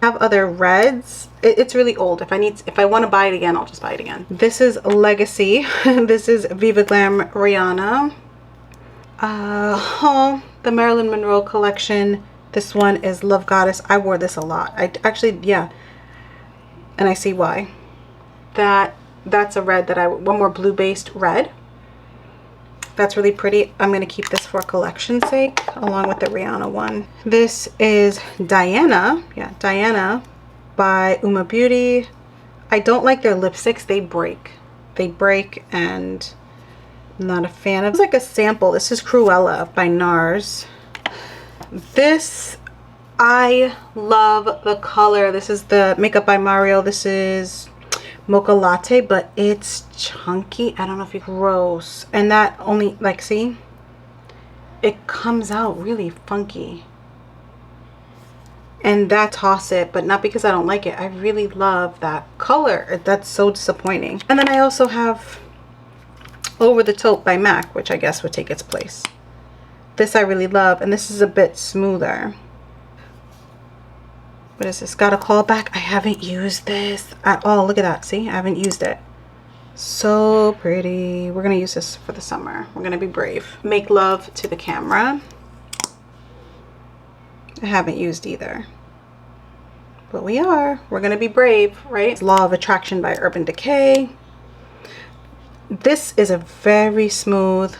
I have other reds. It's really old. If I want to buy it again, I'll just buy it again. This is Legacy. This is Viva Glam Rihanna. The Marilyn Monroe collection. This one is Love Goddess. I wore this a lot. I actually, yeah. And I see why. That's a red that one more blue based red. That's really pretty. I'm going to keep this for collection's sake along with the Rihanna one. This is Diana. Yeah, Diana by Uma Beauty. I don't like their lipsticks. They break. They break, and I'm not a fan of. It's like a sample. This is Cruella by NARS. This, I love the color. This is the Makeup by Mario. This is Mocha Latte, but it's chunky. I don't know if you, gross. And that only, like, see, it comes out really funky. And that, toss it, but not because I don't like it. I really love that color. That's so disappointing. And then I also have Over the Taupe by MAC, which I guess would take its place. This I really love, and this is a bit smoother. What is this? Got a Callback. I haven't used this at all. Look at that. See, I haven't used it. So pretty. We're gonna use this for the summer. We're gonna be brave. Make Love to the Camera. I haven't used either, but we are. We're gonna be brave, right? Law of Attraction by Urban Decay. This is a very smooth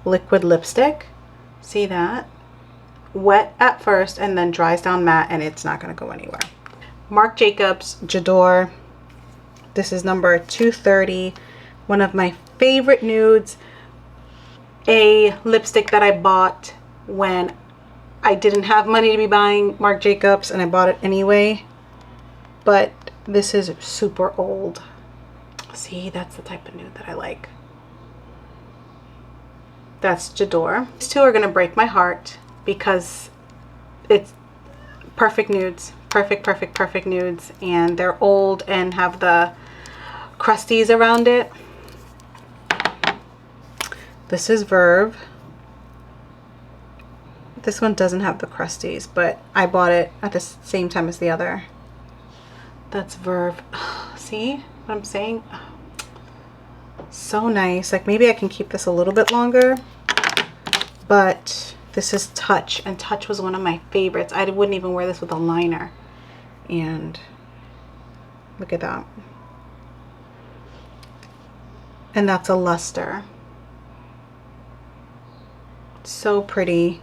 liquid lipstick. See that? Wet at first and then dries down matte, and it's not going to go anywhere. Marc Jacobs J'adore. This is number 230. One of my favorite nudes. A lipstick that I bought when I didn't have money to be buying Marc Jacobs, and I bought it anyway. But this is super old. See, that's the type of nude that I like. That's J'adore. These two are going to break my heart because it's perfect nudes. Perfect nudes. And they're old and have the crusties around it. This is Verve. This one doesn't have the crusties, but I bought it at the same time as the other. That's Verve. See what I'm saying? So nice. Like maybe I can keep this a little bit longer, but this is Touch, and Touch was one of my favorites. I wouldn't even wear this with a liner. And look at that. And that's a luster. So pretty.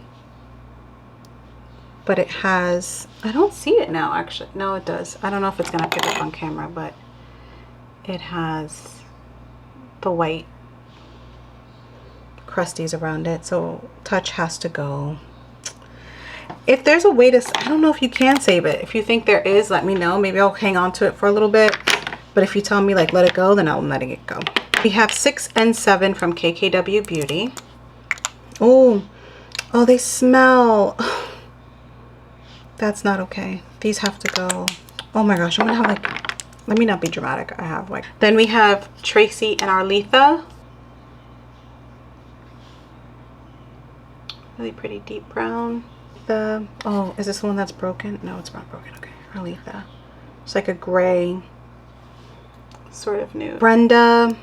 But it has, I don't see it now actually. No, it does. I don't know if it's gonna pick up on camera, but it has the white crusties around it. So Touch has to go. If there's a way to, I don't know if you can save it. If you think there is, let me know. Maybe I'll hang on to it for a little bit. But if you tell me like let it go, then I'm letting it go. We have 6 and 7 from KKW Beauty. Oh, they smell. That's not okay. These have to go. Oh my gosh, I'm gonna have like, let me not be dramatic. I have like, then we have Tracy and Arletha. Really pretty deep brown. Oh, is this the one that's broken? No, it's not broken. Okay, Arletha. It's like a gray sort of nude. Brenda.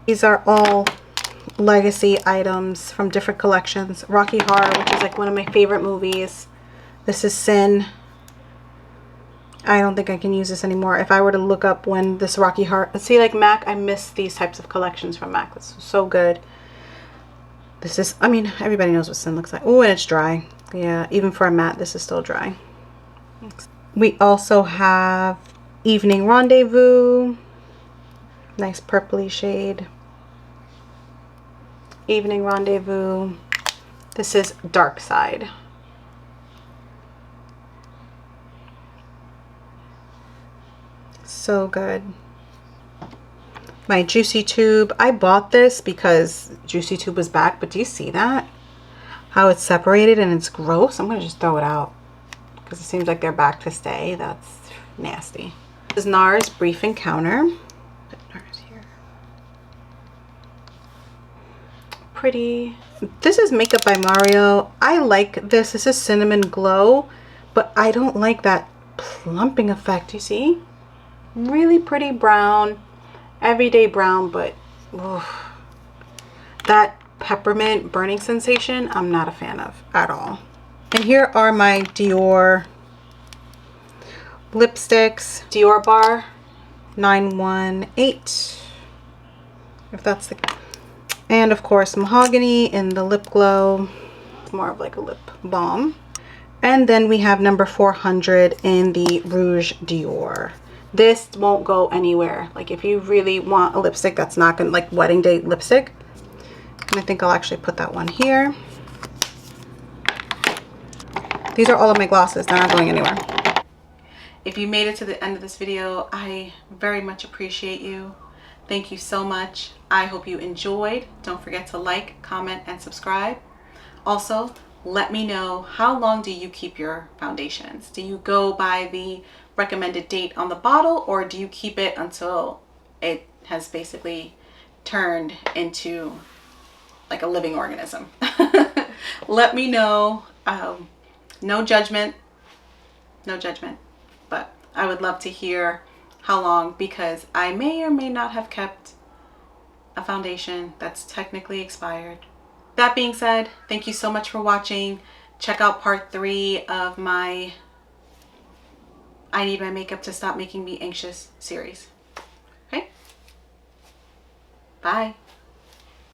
These are all legacy items from different collections. Rocky Horror, which is like one of my favorite movies. This is Sin. I don't think I can use this anymore. If I were to look up when this Rocky Horror, see like MAC, I miss these types of collections from MAC. This is so good. This is, I mean, everybody knows what Sin looks like. Oh, and it's dry. Yeah, even for a matte, this is still dry. We also have Evening Rendezvous. Nice purpley shade. Evening Rendezvous. This is Dark Side. So good. My Juicy Tube. I bought this because Juicy Tube was back, but do you see that? How it's separated and it's gross? I'm going to just throw it out because it seems like they're back to stay. That's nasty. This is NARS Brief Encounter. Put NARS here. Pretty. This is Makeup by Mario. I like this. This is Cinnamon Glow, but I don't like that plumping effect. You see? Really pretty brown. Everyday brown, but oof, that peppermint burning sensation I'm not a fan of at all. And here are my Dior lipsticks. Dior Bar 918, if that's the, and of course Mahogany in the lip glow. It's more of like a lip balm. And then we have number 400 in the Rouge Dior. This won't go anywhere. Like if you really want a lipstick that's not gonna, like wedding day lipstick, and I think I'll actually put that one here. These are all of my glosses. They're not going anywhere. If you made it to the end of this video, I very much appreciate you. Thank you so much. I hope you enjoyed. Don't forget to like, comment, and subscribe. Also, let me know, how long do you keep your foundations? Do you go by the recommended date on the bottle, or do you keep it until it has basically turned into like a living organism? Let me know. No judgment, but I would love to hear how long, because I may or may not have kept a foundation that's technically expired. That being said, thank you so much for watching. Check out part 3 of my I Need My Makeup to Stop Making Me Anxious series. Okay? Bye.